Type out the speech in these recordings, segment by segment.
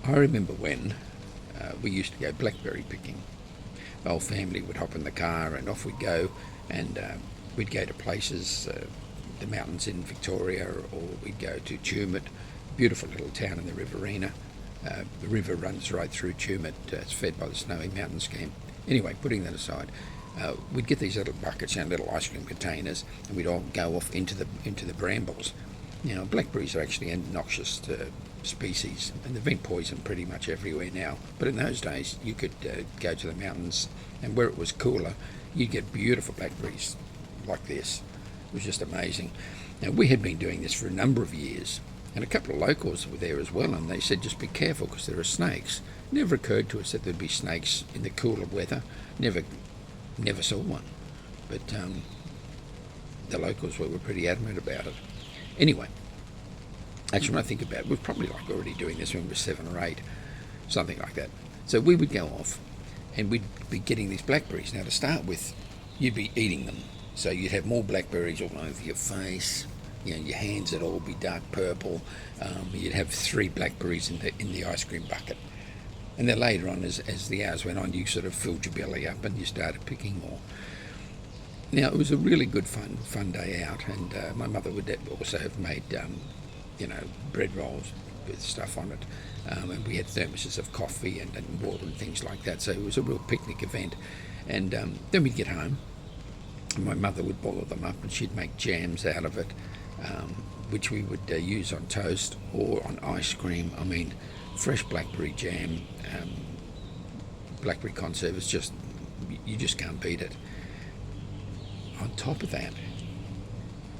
I remember when we used to go blackberry picking. The whole family would hop in the car and off we'd go, and we'd go to places, the mountains in Victoria, or we'd go to Tumut, beautiful little town in the Riverina. The river runs right through Tumut. It's fed by the Snowy Mountain Scheme. Anyway, putting that aside, we'd get these little buckets and little ice cream containers, and we'd all go off into the brambles. Now, blackberries are actually an noxious species, and they've been poisoned pretty much everywhere now. But in those days, you could go to the mountains, and where it was cooler, you'd get beautiful blackberries like this. It was just amazing. Now, we had been doing this for a number of years, and a couple of locals were there as well, and they said just be careful because there are snakes. It never occurred to us that there'd be snakes in the cooler weather. Never saw one. But the locals were pretty adamant about it. Anyway, actually, when I think about it, we're probably like already doing this when we were 7 or 8, something like that. So we would go off, and we'd be getting these blackberries. Now, to start with, you'd be eating them. So you'd have more blackberries all over your face. You know, your hands would all be dark purple. You'd have 3 blackberries in the ice cream bucket. And then later on, as the hours went on, you sort of filled your belly up and you started picking more. Now, it was a really good fun day out, and my mother would also have made, bread rolls with stuff on it, and we had thermoses of coffee and water and things like that, so it was a real picnic event. And then we'd get home, and my mother would boil them up, and she'd make jams out of it, which we would use on toast or on ice cream. I mean, fresh blackberry jam, blackberry conserve, it's just, you just can't beat it. On top of that,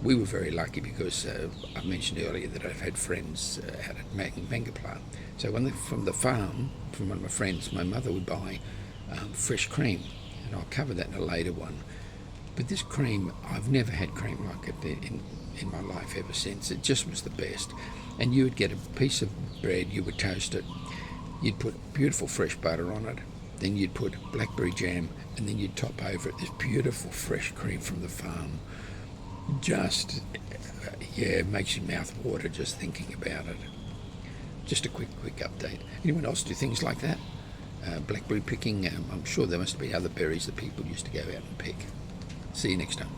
we were very lucky because I mentioned earlier that I've had friends out at Mangapla. So from the farm, from one of my friends, my mother would buy fresh cream, and I'll cover that in a later one. But this cream, I've never had cream like it in my life ever since. It just was the best. And you would get a piece of bread, you would toast it, you'd put beautiful fresh butter on it, then you'd put blackberry jam, and then you'd top over it this beautiful fresh cream from the farm. Just, it makes your mouth water just thinking about it. Just a quick update. Anyone else do things like that? Blackberry picking, I'm sure there must be other berries that people used to go out and pick. See you next time.